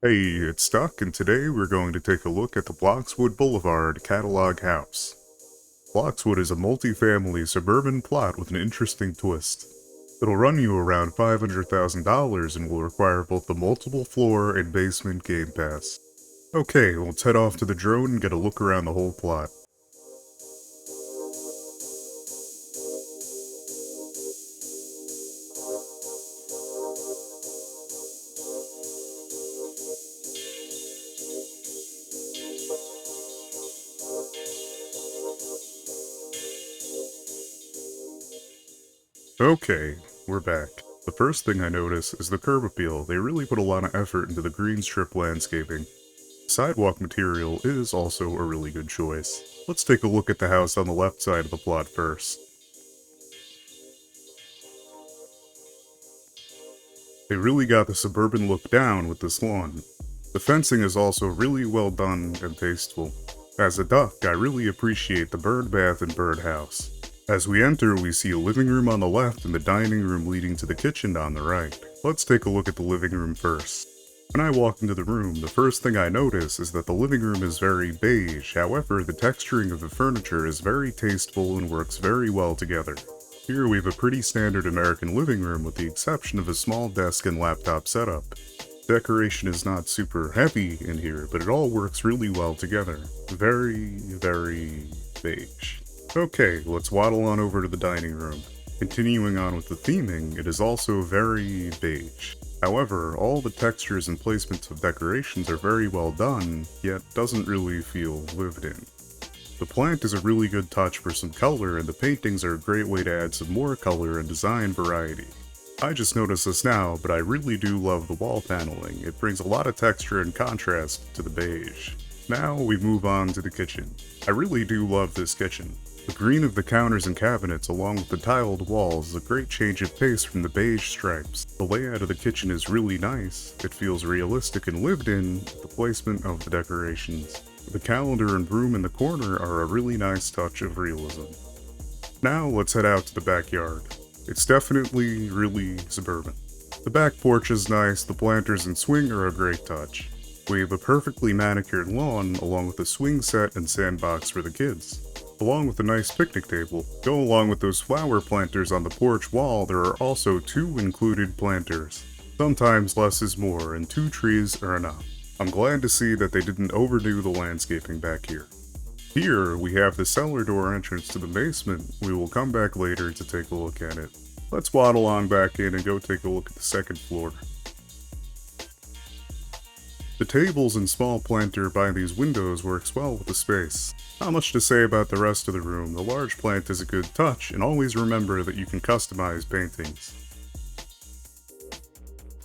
Hey, it's Stuck, and today we're going to take a look at the Bloxwood Boulevard catalog house. Bloxwood is a multi-family suburban plot with an interesting twist. It'll run you around $500,000 and will require both the multiple floor and basement game pass. Okay, let's head off to the drone and get a look around the whole plot. Okay, we're back. The first thing I notice is the curb appeal. They really put a lot of effort into the green strip landscaping. Sidewalk material is also a really good choice. Let's take a look at the house on the left side of the plot first. They really got the suburban look down with this lawn. The fencing is also really well done and tasteful. As a duck, I really appreciate the bird bath and birdhouse. As we enter, we see a living room on the left and the dining room leading to the kitchen on the right. Let's take a look at the living room first. When I walk into the room, the first thing I notice is that the living room is very beige. However, the texturing of the furniture is very tasteful and works very well together. Here we have a pretty standard American living room with the exception of a small desk and laptop setup. Decoration is not super heavy in here, but it all works really well together. Very, very beige. Okay, let's waddle on over to the dining room. Continuing on with the theming, it is also very beige. However, all the textures and placements of decorations are very well done, yet doesn't really feel lived in. The plant is a really good touch for some color, and the paintings are a great way to add some more color and design variety. I just noticed this now, but I really do love the wall paneling. It brings a lot of texture and contrast to the beige. Now we move on to the kitchen. I really do love this kitchen. The green of the counters and cabinets along with the tiled walls is a great change of pace from the beige stripes. The layout of the kitchen is really nice. It feels realistic and lived in with the placement of the decorations. The calendar and broom in the corner are a really nice touch of realism. Now let's head out to the backyard. It's definitely really suburban. The back porch is nice, the planters and swing are a great touch. We have a perfectly manicured lawn along with a swing set and sandbox for the kids. Along with a nice picnic table. Go along with those flower planters on the porch wall, there are also 2 included planters. Sometimes less is more, and 2 trees are enough. I'm glad to see that they didn't overdo the landscaping back here. Here, we have the cellar door entrance to the basement. We will come back later to take a look at it. Let's waddle on back in and go take a look at the second floor. The tables and small planter by these windows works well with the space. Not much to say about the rest of the room. The large plant is a good touch, and always remember that you can customize paintings.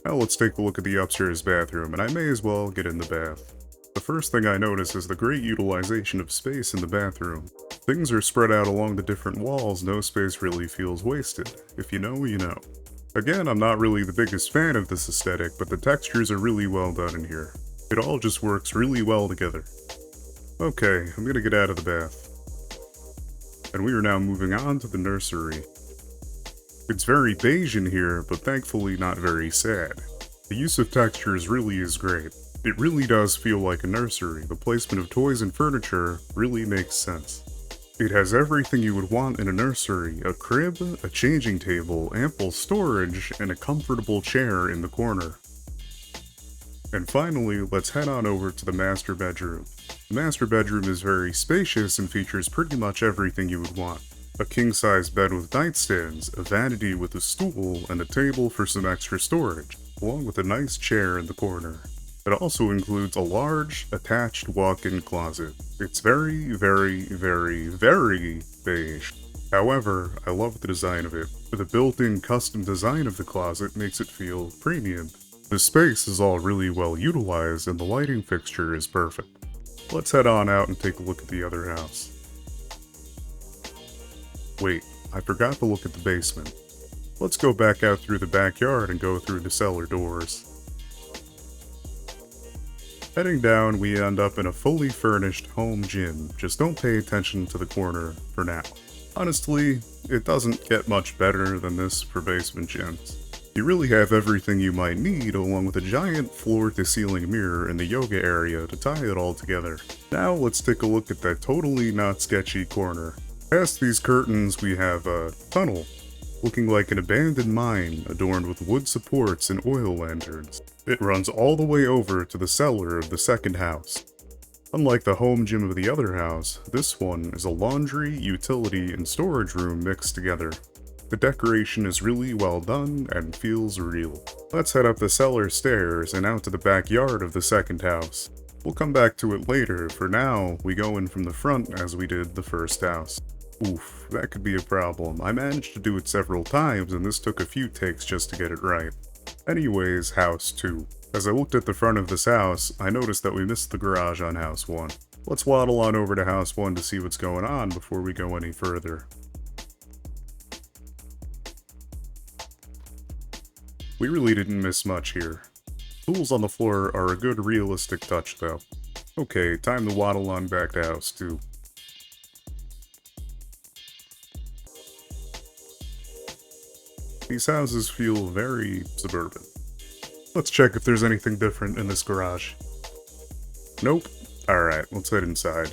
Now let's take a look at the upstairs bathroom, and I may as well get in the bath. The first thing I notice is the great utilization of space in the bathroom. Things are spread out along the different walls, no space really feels wasted. If you know, you know. Again, I'm not really the biggest fan of this aesthetic, but the textures are really well done in here. It all just works really well together. Okay, I'm gonna get out of the bath. And we are now moving on to the nursery. It's very beige in here, but thankfully not very sad. The use of textures really is great. It really does feel like a nursery. The placement of toys and furniture really makes sense. It has everything you would want in a nursery: a crib, a changing table, ample storage, and a comfortable chair in the corner. And finally, let's head on over to the master bedroom. The master bedroom is very spacious and features pretty much everything you would want. A king-size bed with nightstands, a vanity with a stool, and a table for some extra storage, along with a nice chair in the corner. It also includes a large, attached walk-in closet. It's very, very, very, very beige. However, I love the design of it. The built-in custom design of the closet makes it feel premium. The space is all really well utilized and the lighting fixture is perfect. Let's head on out and take a look at the other house. Wait, I forgot to look at the basement. Let's go back out through the backyard and go through the cellar doors. Heading down, we end up in a fully furnished home gym. Just don't pay attention to the corner for now. Honestly, it doesn't get much better than this for basement gyms. You really have everything you might need, along with a giant floor-to-ceiling mirror in the yoga area to tie it all together. Now let's take a look at that totally not sketchy corner. Past these curtains we have a tunnel, looking like an abandoned mine adorned with wood supports and oil lanterns. It runs all the way over to the cellar of the second house. Unlike the home gym of the other house, this one is a laundry, utility, and storage room mixed together. The decoration is really well done and feels real. Let's head up the cellar stairs and out to the backyard of the second house. We'll come back to it later. For now, we go in from the front as we did the first house. Oof, that could be a problem. I managed to do it several times and this took a few takes just to get it right. Anyways, house 2. As I looked at the front of this house, I noticed that we missed the garage on house 1. Let's waddle on over to house 1 to see what's going on before we go any further. We really didn't miss much here. Tools on the floor are a good realistic touch though. Okay, time to waddle on back to house 2. These houses feel very suburban. Let's check if there's anything different in this garage. Nope. Alright, let's head inside.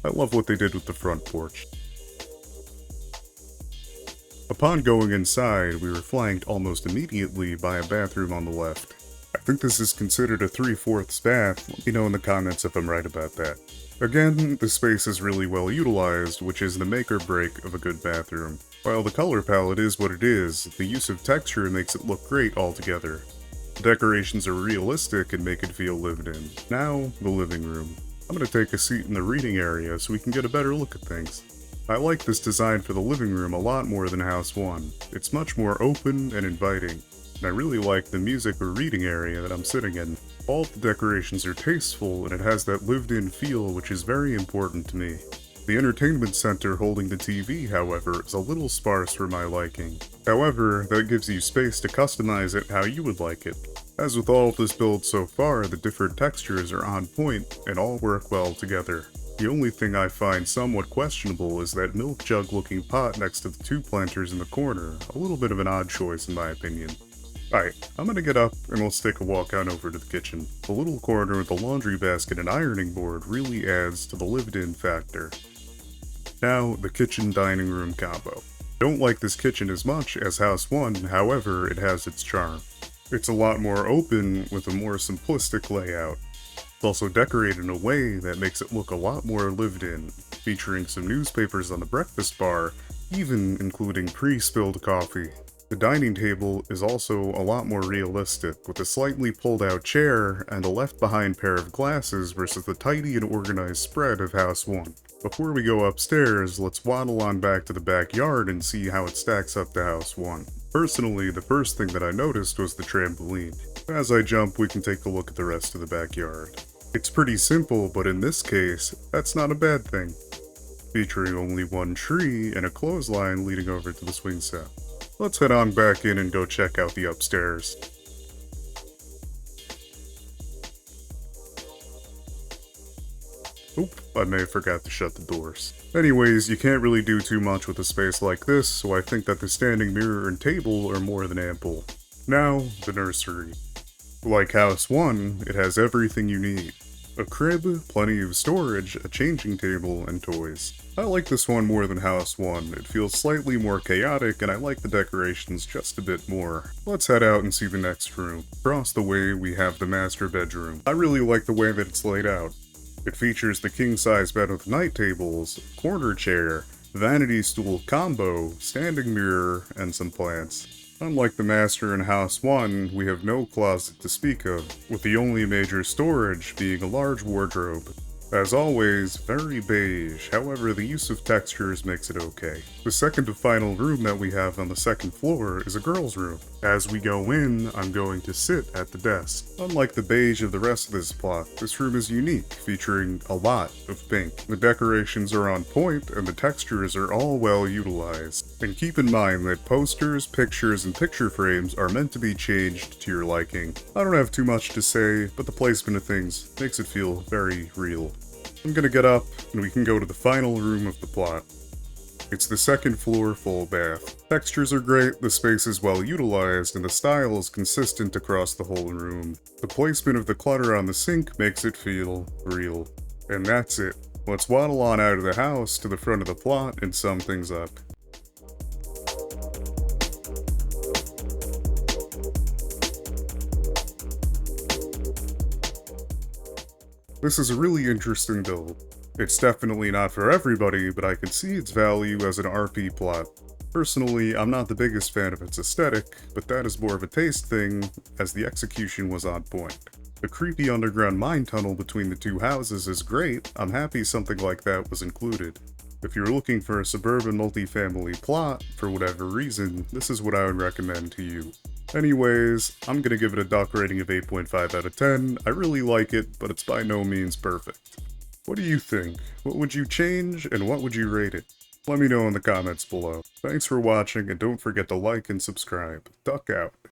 I love what they did with the front porch. Upon going inside, we were flanked almost immediately by a bathroom on the left. I think this is considered a 3/4 bath. Let me know in the comments if I'm right about that. Again, the space is really well utilized, which is the make or break of a good bathroom. While the color palette is what it is, the use of texture makes it look great altogether. The decorations are realistic and make it feel lived in. Now, the living room. I'm going to take a seat in the reading area so we can get a better look at things. I like this design for the living room a lot more than house 1. It's much more open and inviting, and I really like the music or reading area that I'm sitting in. All the decorations are tasteful and it has that lived-in feel, which is very important to me. The entertainment center holding the TV, however, is a little sparse for my liking. However, that gives you space to customize it how you would like it. As with all of this build so far, the different textures are on point and all work well together. The only thing I find somewhat questionable is that milk jug looking pot next to the 2 planters in the corner. A little bit of an odd choice in my opinion. Alright, I'm gonna get up and let's take a walk on over to the kitchen. The little corner with the laundry basket and ironing board really adds to the lived-in factor. Now, the kitchen dining room combo. Don't like this kitchen as much as house 1, however, it has its charm. It's a lot more open with a more simplistic layout. It's also decorated in a way that makes it look a lot more lived in, featuring some newspapers on the breakfast bar, even including pre-spilled coffee. The dining table is also a lot more realistic, with a slightly pulled out chair and a left behind pair of glasses versus the tidy and organized spread of house 1. Before we go upstairs, let's waddle on back to the backyard and see how it stacks up to house 1. Personally, the first thing that I noticed was the trampoline. As I jump, we can take a look at the rest of the backyard. It's pretty simple, but in this case, that's not a bad thing. Featuring only one tree and a clothesline leading over to the swing set. Let's head on back in and go check out the upstairs. Oop, I may have forgot to shut the doors. Anyways, you can't really do too much with a space like this, so I think that the standing mirror and table are more than ample. Now, the nursery. Like house 1, it has everything you need. A crib, plenty of storage, a changing table, and toys. I like this one more than house 1. It feels slightly more chaotic and I like the decorations just a bit more. Let's head out and see the next room. Across the way we have the master bedroom. I really like the way that it's laid out. It features the king-size bed with night tables, corner chair, vanity stool combo, standing mirror, and some plants. Unlike the master in house 1, we have no closet to speak of, with the only major storage being a large wardrobe. As always, very beige, however the use of textures makes it okay. The second to final room that we have on the second floor is a girl's room. As we go in, I'm going to sit at the desk. Unlike the beige of the rest of this plot, this room is unique, featuring a lot of pink. The decorations are on point and the textures are all well utilized. And keep in mind that posters, pictures, and picture frames are meant to be changed to your liking. I don't have too much to say, but the placement of things makes it feel very real. I'm gonna get up, and we can go to the final room of the plot. It's the second floor full bath. Textures are great, the space is well utilized, and the style is consistent across the whole room. The placement of the clutter on the sink makes it feel real. And that's it. Let's waddle on out of the house to the front of the plot and sum things up. This is a really interesting build. It's definitely not for everybody, but I can see its value as an RP plot. Personally, I'm not the biggest fan of its aesthetic, but that is more of a taste thing, as the execution was on point. The creepy underground mine tunnel between the two houses is great. I'm happy something like that was included. If you're looking for a suburban multifamily plot, for whatever reason, this is what I would recommend to you. Anyways, I'm gonna give it a duck rating of 8.5 out of 10. I really like it, but it's by no means perfect. What do you think? What would you change, and what would you rate it? Let me know in the comments below. Thanks for watching, and don't forget to like and subscribe. Duck out.